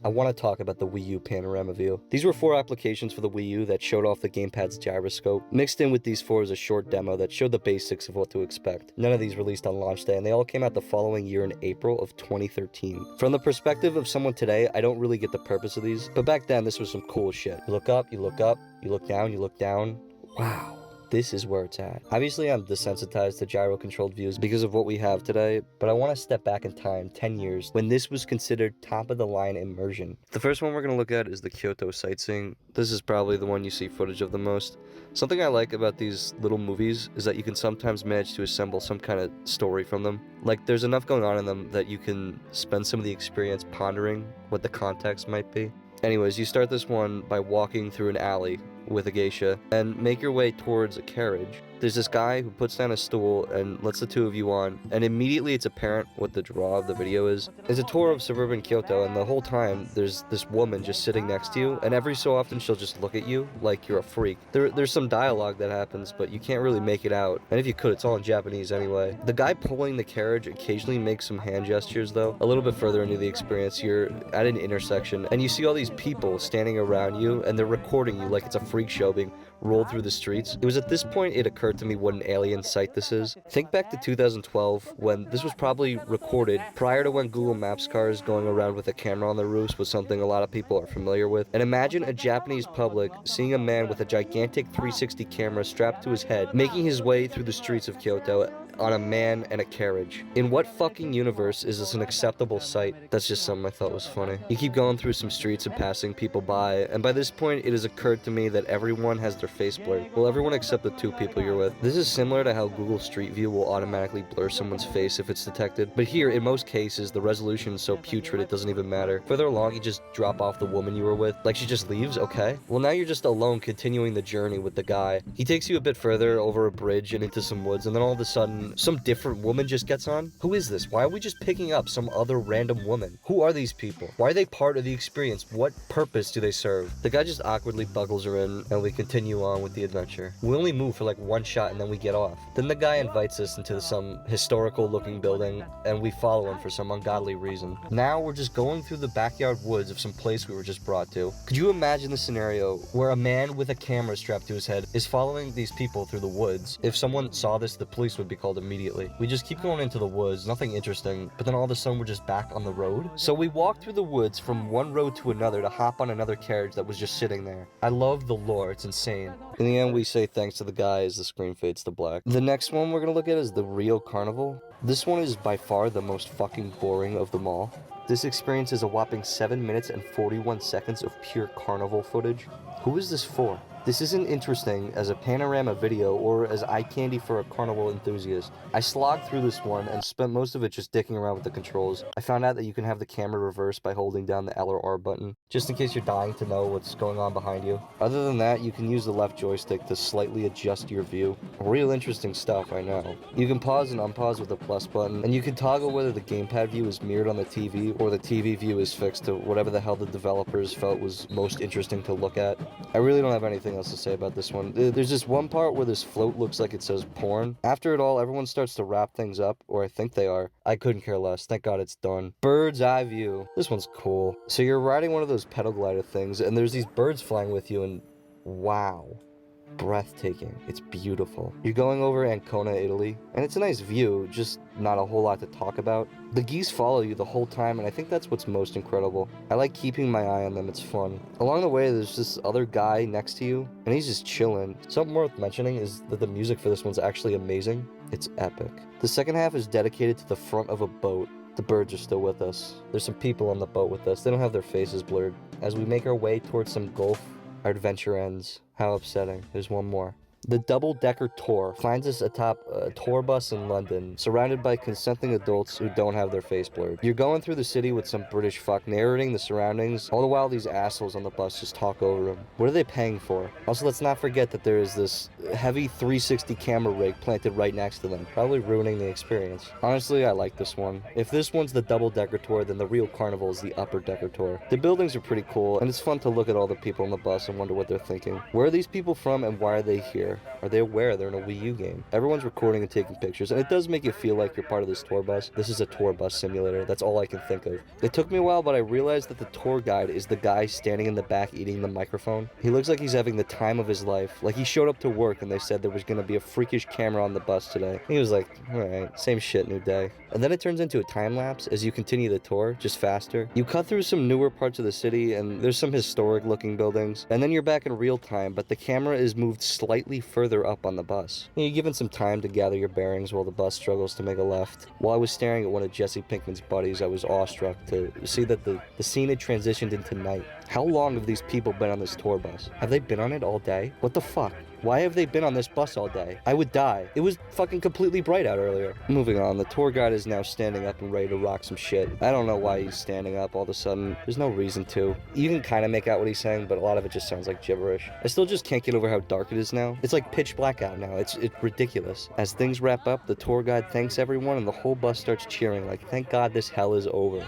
I want to talk about the Wii U Panorama View. These were 4 applications for the Wii U that showed off the gamepad's gyroscope. Mixed in with these 4 is a short demo that showed the basics of what to expect. None of these released on launch day, and they all came out the following year in April of 2013. From the perspective of someone today, I don't really get the purpose of these, but back then this was some cool shit. You look up, you look up, you look down, you look down. Wow. This is where it's at. Obviously, I'm desensitized to gyro-controlled views because of what we have today, but I want to step back in time 10 years when this was considered top-of-the-line immersion. The first one we're going to look at is the Kyoto sightseeing. This is probably the one you see footage of the most. Something I like about these little movies is that you can sometimes manage to assemble some kind of story from them. Like, there's enough going on in them that you can spend some of the experience pondering what the context might be. Anyways, you start this one by walking through an alley with a geisha and make your way towards a carriage. There's this guy who puts down a stool and lets the two of you on, and immediately it's apparent what the draw of the video is. It's a tour of suburban Kyoto, and the whole time there's this woman just sitting next to you, and every so often she'll just look at you like you're a freak. There's some dialogue that happens, but you can't really make it out, and if you could, it's all in Japanese anyway. The guy pulling the carriage occasionally makes some hand gestures though. A little bit further into the experience, you're at an intersection, and you see all these people standing around you, and they're recording you like it's a freak show being rolled through the streets. It was at this point it occurred to me what an alien sight this is. Think back to 2012 when this was probably recorded prior to when Google Maps cars going around with a camera on their roofs was something a lot of people are familiar with. And imagine a Japanese public seeing a man with a gigantic 360 camera strapped to his head making his way through the streets of Kyoto on a man and a carriage. In what fucking universe is this an acceptable sight? That's just something I thought was funny. You keep going through some streets and passing people by, and by this point it has occurred to me that everyone has their face blurred. Well, everyone except the 2 people you're with. This is similar to how Google Street View will automatically blur someone's face if it's detected, but here, in most cases, the resolution is so putrid it doesn't even matter. Further along, you just drop off the woman you were with, like she just leaves, okay? Well, now you're just alone continuing the journey with the guy. He takes you a bit further over a bridge and into some woods, and then all of a sudden, some different woman just gets on? Who is this? Why are we just picking up some other random woman? Who are these people? Why are they part of the experience? What purpose do they serve? The guy just awkwardly buckles her in, and we continue on with the adventure. We only move for like 1 shot and then we get off. Then the guy invites us into some historical looking building, and we follow him for some ungodly reason. Now we're just going through the backyard woods of some place we were just brought to. Could you imagine the scenario where a man with a camera strapped to his head is following these people through the woods? If someone saw this, the police would be called immediately. We just keep going into the woods, nothing interesting, but then all of a sudden we're just back on the road. So we walk through the woods from one road to another to hop on another carriage that was just sitting there. I love the lore, it's insane. In the end, we say thanks to the guy as the screen fades to black. The next one we're gonna look at is the Rio Carnival. This one is by far the most fucking boring of them all. This experience is a whopping 7 minutes and 41 seconds of pure carnival footage. Who is this for? This isn't interesting as a panorama video or as eye candy for a carnival enthusiast. I slogged through this one and spent most of it just dicking around with the controls. I found out that you can have the camera reversed by holding down the L or R button, just in case you're dying to know what's going on behind you. Other than that, you can use the left joystick to slightly adjust your view. Real interesting stuff, I know. You can pause and unpause with the plus button, and you can toggle whether the gamepad view is mirrored on the TV or the TV view is fixed to whatever the hell the developers felt was most interesting to look at. I really don't have anything else to say about this one. There's this one part where this float looks like it says porn. After it all, everyone starts to wrap things up, or I think they are. I couldn't care less. Thank God it's done. Bird's eye view. This one's cool. So you're riding one of those pedal glider things, and there's these birds flying with you, and wow. Breathtaking. It's beautiful. You're going over Ancona, Italy, and it's a nice view, just not a whole lot to talk about. The geese follow you the whole time, and I think that's what's most incredible. I like keeping my eye on them, it's fun. Along the way, there's this other guy next to you, and he's just chilling. Something worth mentioning is that the music for this one's actually amazing. It's epic. The second half is dedicated to the front of a boat. The birds are still with us. There's some people on the boat with us. They don't have their faces blurred. As we make our way towards some gulf, our adventure ends. How upsetting. There's one more. The double-decker tour finds us atop a tour bus in London, surrounded by consenting adults who don't have their face blurred. You're going through the city with some British fuck narrating the surroundings, all the while these assholes on the bus just talk over them. What are they paying for? Also, let's not forget that there is this heavy 360 camera rig planted right next to them, probably ruining the experience. Honestly, I like this one. If this one's the double-decker tour, then the real carnival is the upper-decker tour. The buildings are pretty cool, and it's fun to look at all the people on the bus and wonder what they're thinking. Where are these people from and why are they here? aware? Are they aware they're in a Wii U game? Everyone's recording and taking pictures, and it does make you feel like you're part of this tour bus. This is a tour bus simulator. That's all I can think of. It took me a while, but I realized that the tour guide is the guy standing in the back eating the microphone. He looks like he's having the time of his life. Like he showed up to work and they said there was gonna be a freakish camera on the bus today. He was like, alright, same shit, new day. And then it turns into a time lapse as you continue the tour, just faster. You cut through some newer parts of the city and there's some historic looking buildings. And then you're back in real time, but the camera is moved slightly further up on the bus. You're given some time to gather your bearings while the bus struggles to make a left. While I was staring at one of Jesse Pinkman's buddies, I was awestruck to see that the scene had transitioned into night. How long have these people been on this tour bus? Have they been on it all day? What the fuck? Why have they been on this bus all day? I would die. It was fucking completely bright out earlier. Moving on, the tour guide is now standing up and ready to rock some shit. I don't know why he's standing up all of a sudden. There's no reason to. You can kind of make out what he's saying, but a lot of it just sounds like gibberish. I still just can't get over how dark it is now. It's like pitch black out now. It's ridiculous. As things wrap up, the tour guide thanks everyone and the whole bus starts cheering like, thank God this hell is over.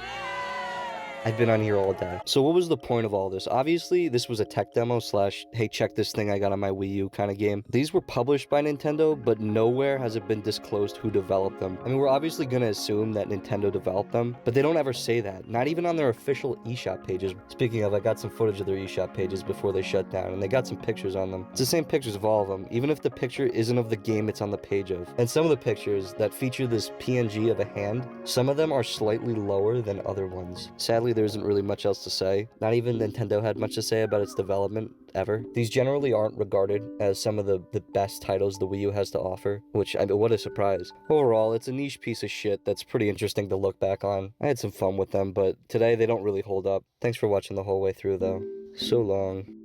I've been on here all day. So what was the point of all this? Obviously, this was a tech demo slash, hey, check this thing I got on my Wii U kind of game. These were published by Nintendo, but nowhere has it been disclosed who developed them. I mean, we're obviously going to assume that Nintendo developed them, but they don't ever say that. Not even on their official eShop pages. Speaking of, I got some footage of their eShop pages before they shut down, and they got some pictures on them. It's the same pictures of all of them, even if the picture isn't of the game it's on the page of. And some of the pictures that feature this PNG of a hand, some of them are slightly lower than other ones. Sadly, there isn't really much else to say. Not even Nintendo had much to say about its development ever. These generally aren't regarded as some of the best titles the Wii U has to offer, which, I mean, what a surprise. Overall, it's a niche piece of shit that's pretty interesting to look back on. I had some fun with them, but today they don't really hold up. Thanks for watching the whole way through, though. So long.